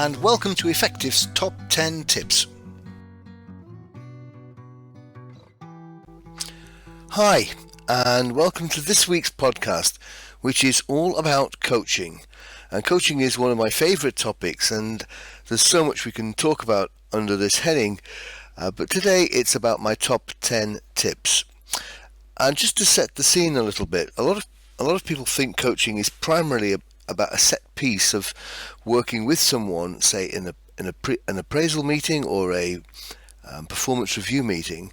and welcome to Effective's Top 10 Tips. Hi, and welcome to this week's podcast, which is all about coaching. And coaching is one of my favourite topics, and there's so much we can talk about under this heading, but today it's about my top 10 tips. And just to set the scene a little bit, a lot of people think coaching is primarily about a set piece of working with someone, say in an appraisal meeting or a performance review meeting.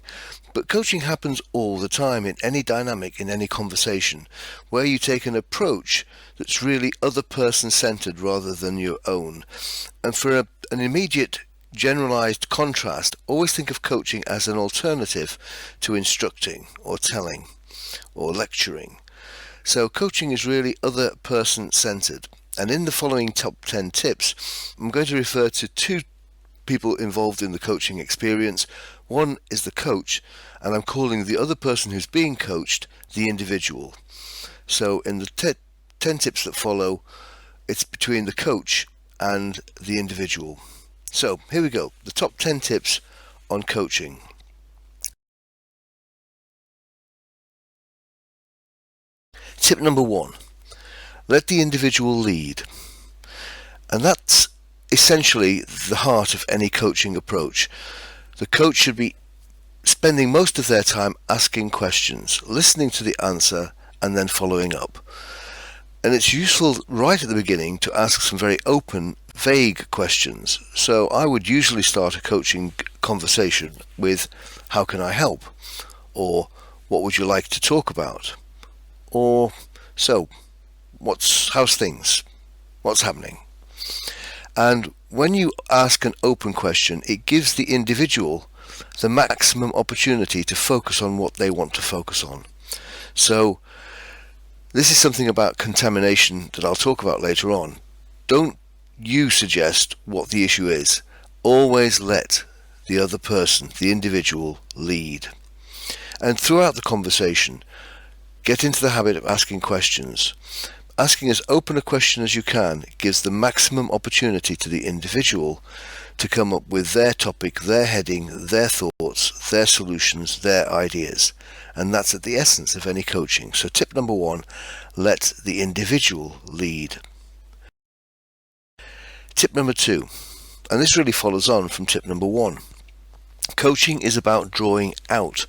But coaching happens all the time in any dynamic, in any conversation, where you take an approach that's really other person centered rather than your own. And for an immediate generalized contrast, always think of coaching as an alternative to instructing or telling or lecturing. So coaching is really other person centered. And in the following top 10 tips, I'm going to refer to two people involved in the coaching experience. One is the coach, and I'm calling the other person who's being coached the individual. So in the 10 tips that follow, it's between the coach and the individual. So here we go, the top 10 tips on coaching. Tip number 1, let the individual lead. And that's essentially the heart of any coaching approach. The coach should be spending most of their time asking questions, listening to the answer, and then following up. And it's useful right at the beginning to ask some very open, vague questions. So I would usually start a coaching conversation with, how can I help? Or what would you like to talk about? Or, so, how's things? What's happening? And when you ask an open question, it gives the individual the maximum opportunity to focus on what they want to focus on. So this is something about contamination that I'll talk about later on. Don't you suggest what the issue is. Always let the other person, the individual, lead. And throughout the conversation, get into the habit of asking questions. Asking as open a question as you can gives the maximum opportunity to the individual to come up with their topic, their heading, their thoughts, their solutions, their ideas. And that's at the essence of any coaching. So tip number 1, let the individual lead. Tip number 2, and this really follows on from tip number 1. Coaching is about drawing out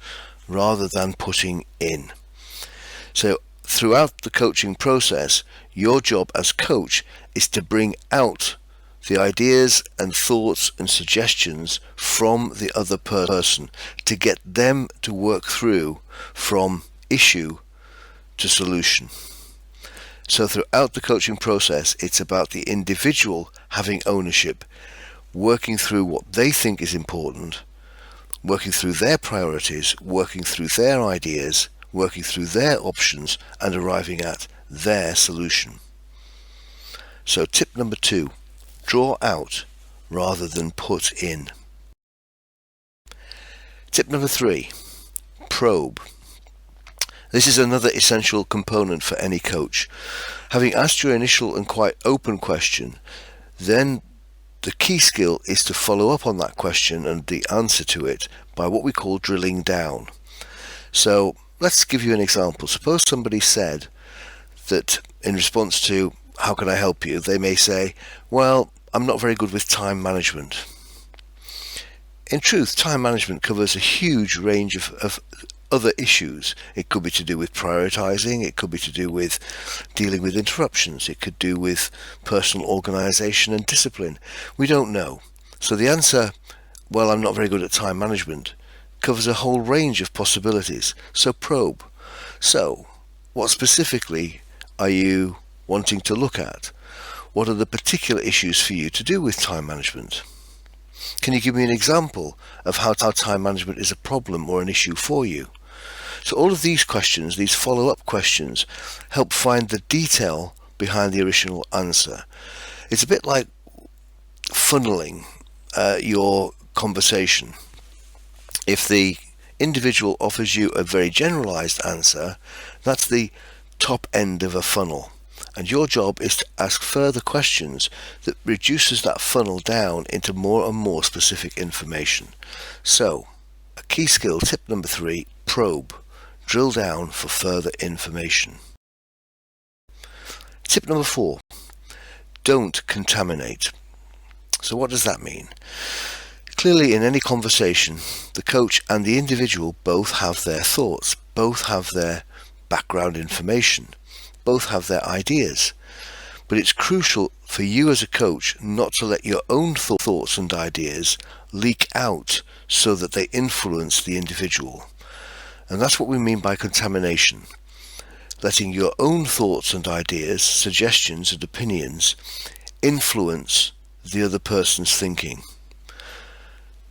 rather than putting in. So throughout the coaching process, your job as coach is to bring out the ideas and thoughts and suggestions from the other person, to get them to work through from issue to solution. So throughout the coaching process, it's about the individual having ownership, working through what they think is important, working through their priorities, working through their ideas, working through their options, and arriving at their solution. So tip number 2, draw out rather than put in. Tip number 3, probe. This is another essential component for any coach. Having asked your initial and quite open question, then the key skill is to follow up on that question and the answer to it by what we call drilling down. So let's give you an example. Suppose somebody said that in response to, how can I help you? They may say, well, I'm not very good with time management. In truth, time management covers a huge range of other issues. It could be to do with prioritizing, it could be to do with dealing with interruptions, it could do with personal organization and discipline. We don't know. So the answer, well, I'm not very good at time management, covers a whole range of possibilities. So probe. So, what specifically are you wanting to look at? What are the particular issues for you to do with time management? Can you give me an example of how time management is a problem or an issue for you? So all of these questions, these follow-up questions, help find the detail behind the original answer. It's a bit like funneling your conversation. If the individual offers you a very generalized answer, that's the top end of a funnel. And your job is to ask further questions that reduces that funnel down into more and more specific information. So, a key skill, tip number 3, probe. Drill down for further information. Tip number 4, don't contaminate. So what does that mean? Clearly, in any conversation, the coach and the individual both have their thoughts, both have their background information, both have their ideas. But it's crucial for you as a coach not to let your own thoughts and ideas leak out so that they influence the individual. And that's what we mean by contamination. Letting your own thoughts and ideas, suggestions and opinions influence the other person's thinking.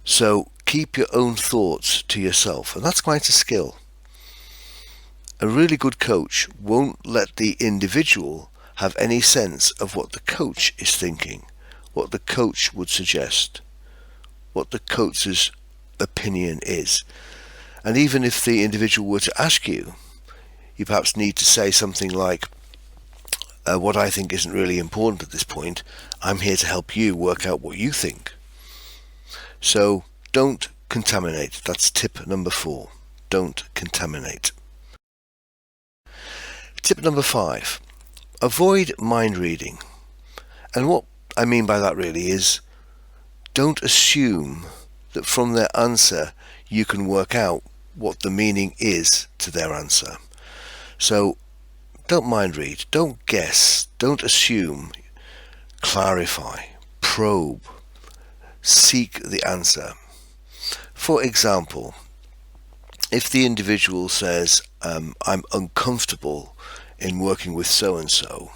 So keep your own thoughts to yourself, and that's quite a skill. A really good coach won't let the individual have any sense of what the coach is thinking, what the coach would suggest, what the coach's opinion is. And even if the individual were to ask you, you perhaps need to say something like, what I think isn't really important at this point. I'm here to help you work out what you think. So don't contaminate. That's tip number 4. Don't contaminate. Tip number 5. Avoid mind reading. And what I mean by that really is, don't assume that from their answer you can work out what the meaning is to their answer. So don't mind read, don't guess, don't assume, clarify, probe, seek the answer. For example, if the individual says, I'm uncomfortable in working with so-and-so,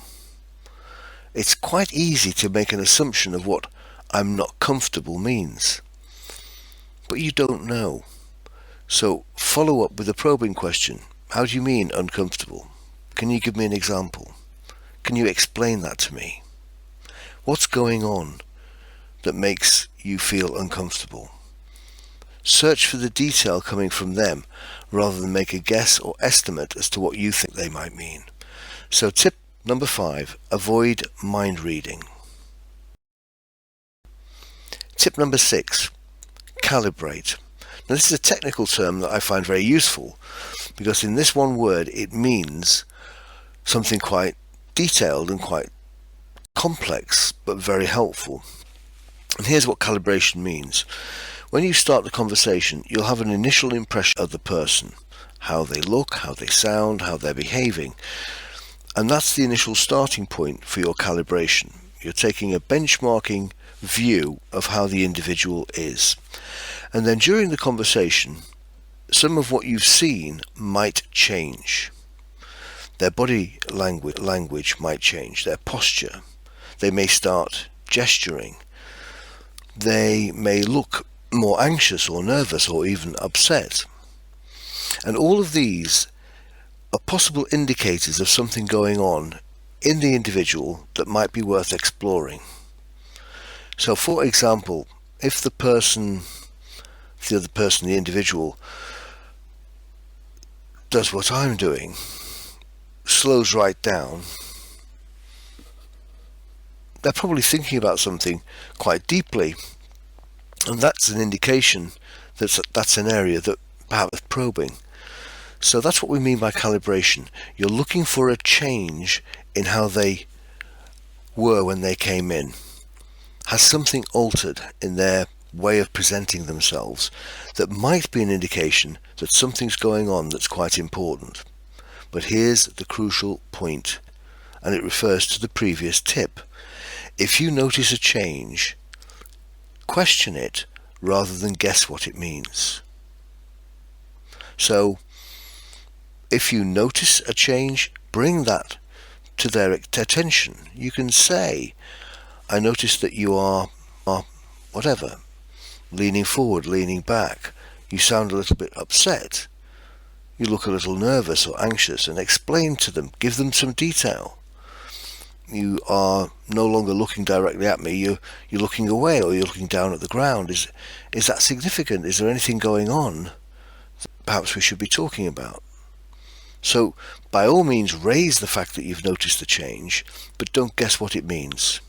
it's quite easy to make an assumption of what I'm not comfortable means. But you don't know. So follow up with a probing question. How do you mean uncomfortable? Can you give me an example? Can you explain that to me? What's going on that makes you feel uncomfortable? Search for the detail coming from them rather than make a guess or estimate as to what you think they might mean. So tip number 5, avoid mind reading. Tip number 6, calibrate. Now this is a technical term that I find very useful because in this one word it means something quite detailed and quite complex but very helpful. And here's what calibration means. When you start the conversation, you'll have an initial impression of the person, how they look, how they sound, how they're behaving. And that's the initial starting point for your calibration. You're taking a benchmarking view of how the individual is. And then during the conversation, some of what you've seen might change. Their body language might change, their posture. They may start gesturing. They may look more anxious or nervous or even upset. And all of these are possible indicators of something going on in the individual that might be worth exploring. So for example, if the individual does what I'm doing, slows right down, they're probably thinking about something quite deeply, and that's an indication that that's an area that perhaps probing. So that's what we mean by calibration. You're looking for a change in how they were when they came in. Has something altered in their way of presenting themselves that might be an indication that something's going on that's quite important? But here's the crucial point, and it refers to the previous tip. If you notice a change, question it rather than guess what it means. So if you notice a change, bring that to their attention. You can say, I noticed that you are whatever, leaning forward, leaning back. You sound a little bit upset. You look a little nervous or anxious, and explain to them, give them some detail. You are no longer looking directly at me, you're looking away, or you're looking down at the ground. Is that significant? Is there anything going on that perhaps we should be talking about? So by all means raise the fact that you've noticed the change, but don't guess what it means.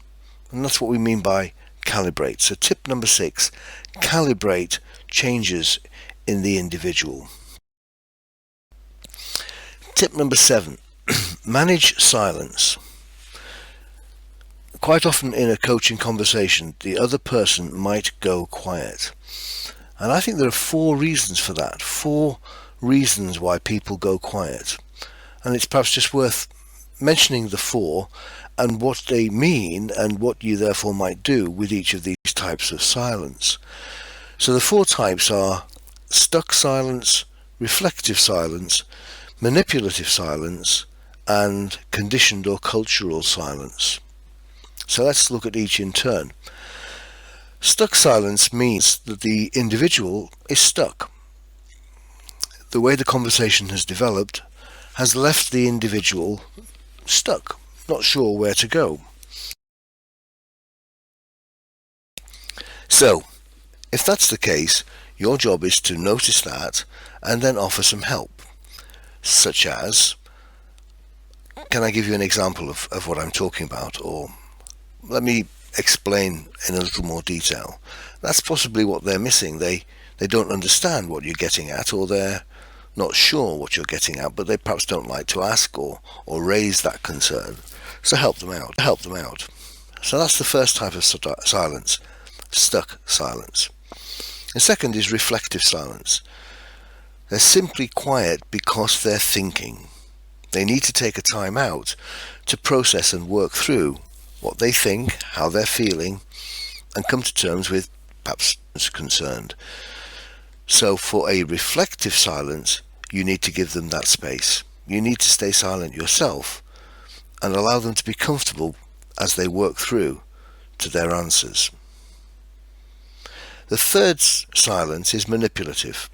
And that's what we mean by calibrate. So tip number 6, calibrate changes in the individual. Tip number 7, manage silence. Quite often in a coaching conversation, the other person might go quiet. And I think there are 4 reasons for that. 4 reasons why people go quiet. And it's perhaps just worth mentioning the 4 and what they mean and what you therefore might do with each of these types of silence. So the 4 types are stuck silence, reflective silence, manipulative silence, and conditioned or cultural silence. So let's look at each in turn. Stuck silence means that the individual is stuck. The way the conversation has developed has left the individual stuck, not sure where to go. So, if that's the case, your job is to notice that and then offer some help, such as, can I give you an example of what I'm talking about, or let me explain in a little more detail. That's possibly what they're missing. They don't understand what you're getting at, or they're not sure what you're getting at, but they perhaps don't like to ask or raise that concern. So help them out. So that's the first type of silence, stuck silence. The second is reflective silence. They're simply quiet because they're thinking. They need to take a time out to process and work through what they think, how they're feeling, and come to terms with perhaps concerned. So for a reflective silence, you need to give them that space. You need to stay silent yourself and allow them to be comfortable as they work through to their answers. The third silence is manipulative.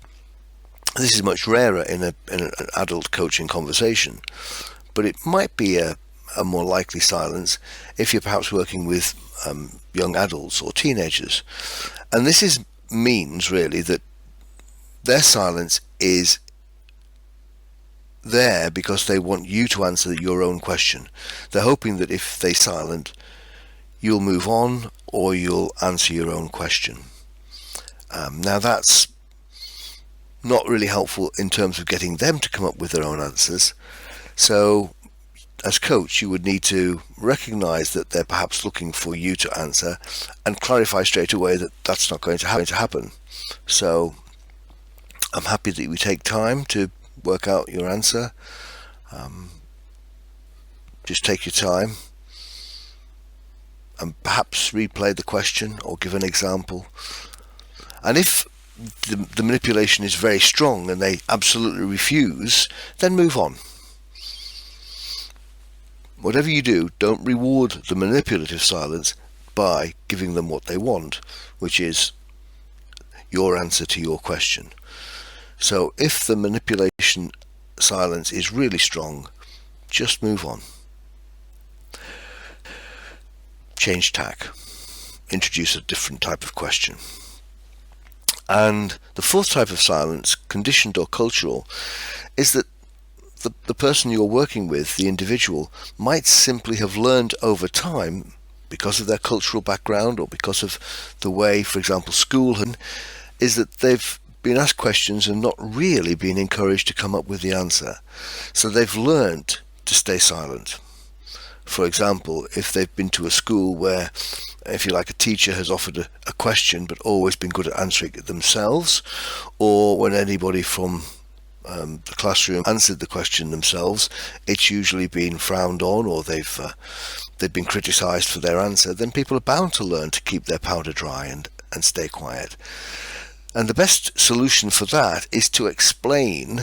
This is much rarer in an adult coaching conversation, but it might be a more likely silence if you're perhaps working with young adults or teenagers. And this means really that their silence is there because they want you to answer your own question. They're hoping that if they're silent, you'll move on or you'll answer your own question. Now that's not really helpful in terms of getting them to come up with their own answers. So as coach, you would need to recognize that they're perhaps looking for you to answer and clarify straight away that that's not going to happen. So I'm happy that we take time to work out your answer. Just take your time and perhaps replay the question or give an example. And if the manipulation is very strong and they absolutely refuse, then move on. Whatever you do, don't reward the manipulative silence by giving them what they want, which is your answer to your question. So if the manipulation silence is really strong, just move on. Change tack. Introduce a different type of question. And the fourth type of silence, conditioned or cultural, is that the person you're working with, the individual, might simply have learned over time, because of their cultural background or because of the way, for example, school is that they've been asked questions and not really been encouraged to come up with the answer. So they've learned to stay silent. For example, if they've been to a school where, if you like, a teacher has offered a question but always been good at answering it themselves, or when anybody from the classroom answered the question themselves, it's usually been frowned on, or they've been criticised for their answer, then people are bound to learn to keep their powder dry and stay quiet. And the best solution for that is to explain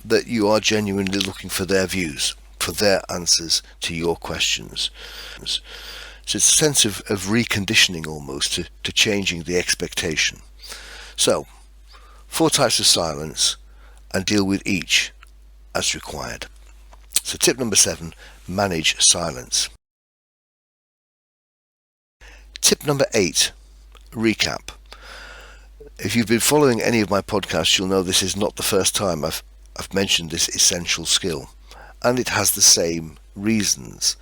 that you are genuinely looking for their views, for their answers to your questions. So it's a sense of reconditioning almost, to changing the expectation. So, 4 types of silence, and deal with each as required. So tip number 7, manage silence. Tip number 8, recap. If you've been following any of my podcasts, you'll know this is not the first time I've I've mentioned this essential skill, and it has the same reasons.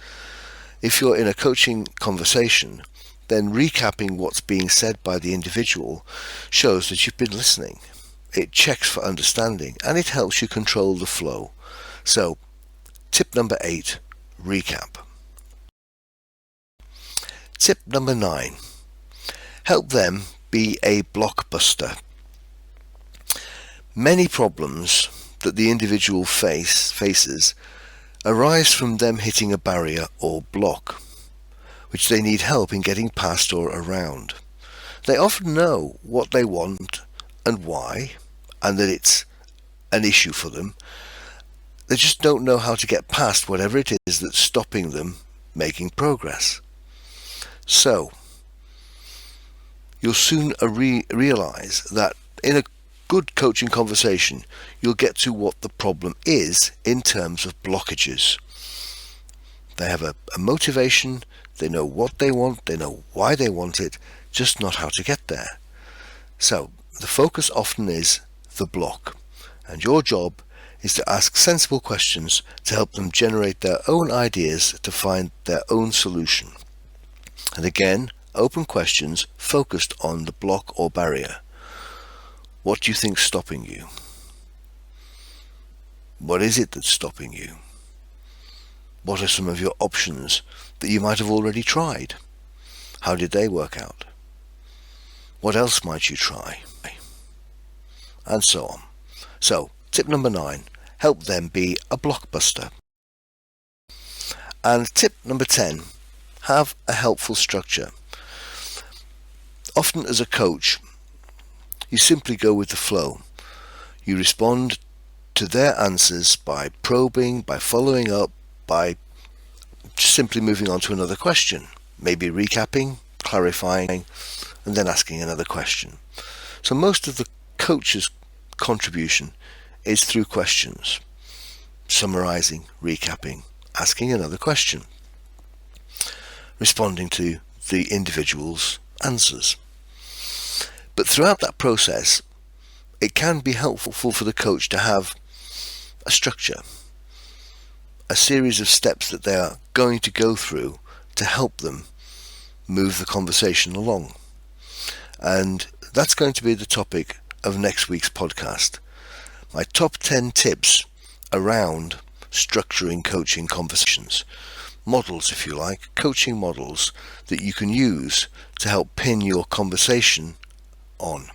If you're in a coaching conversation, then recapping what's being said by the individual shows that you've been listening. It checks for understanding, and it helps you control the flow. So, tip number 8, recap. Tip number 9, help them be a blockbuster. Many problems that the individual faces arise from them hitting a barrier or block, which they need help in getting past or around. They often know what they want and why, and that it's an issue for them. They just don't know how to get past whatever it is that's stopping them making progress. So, you'll soon realize that in a good coaching conversation, you'll get to what the problem is in terms of blockages. They have a motivation, they know what they want, they know why they want it, just not how to get there. So, the focus often is the block, and your job is to ask sensible questions to help them generate their own ideas to find their own solution. And again, open questions focused on the block or barrier. What do you think's stopping you? What is it that's stopping you? What are some of your options that you might have already tried? How did they work out? What else might you try? And so on. So, tip number 9, help them be a blockbuster. And tip number 10, have a helpful structure. Often as a coach, you simply go with the flow. You respond to their answers by probing, by following up, by simply moving on to another question, maybe recapping, clarifying, and then asking another question. So most of the coach's contribution is through questions, summarizing, recapping, asking another question, responding to the individual's answers. But throughout that process, it can be helpful for the coach to have a structure, a series of steps that they are going to go through to help them move the conversation along. And that's going to be the topic of next week's podcast. My top 10 tips around structuring coaching conversations. Models, if you like, coaching models that you can use to help pin your conversation on.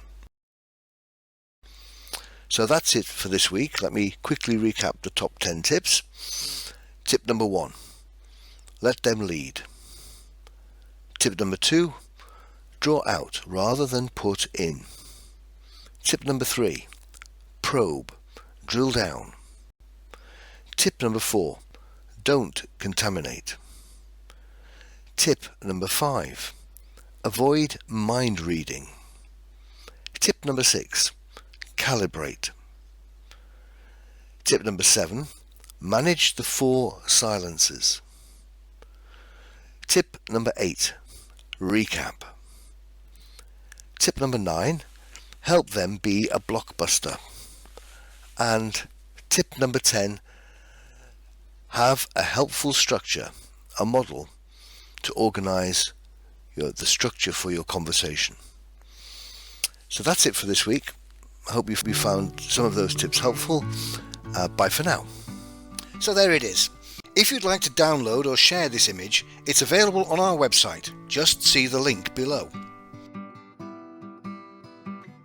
So that's it for this week. Let me quickly recap the top 10 tips. Tip number 1, let them lead. Tip number 2, draw out rather than put in. Tip number 3, probe, drill down. Tip number 4, don't contaminate. Tip number 5, avoid mind reading. Tip number 6, calibrate. Tip number 7, manage the 4 silences. Tip number 8, recap. Tip number 9, help them be a blockbuster. And tip number 10, have a helpful structure, a model to organize the structure for your conversation. So that's it for this week. I hope you found some of those tips helpful. Bye for now. So there it is. If you'd like to download or share this image, it's available on our website. Just see the link below.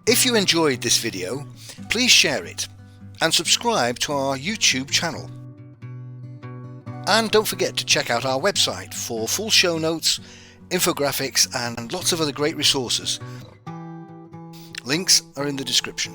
If you enjoyed this video, please share it and subscribe to our YouTube channel. And don't forget to check out our website for full show notes, infographics and lots of other great resources. Links are in the description.